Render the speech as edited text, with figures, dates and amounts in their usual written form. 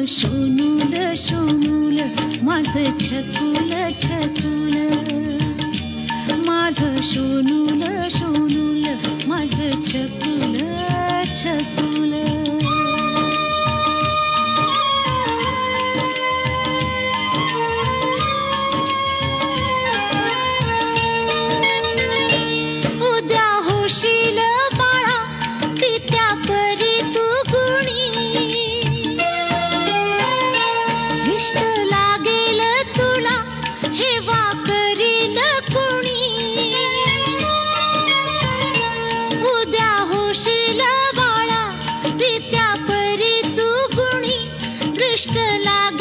शोनूल शोनूल माझं छकुल छकुल, माझं शोनूल शोनूल माझं छकुल छकुल. उद्या होशील बाळा पित्या करी तू गुणी, इष्ट लागेल तुला हेवा करील कुणी. उद्या होशील बाळा पित्या करी तू गुणी, दृष्ट लागे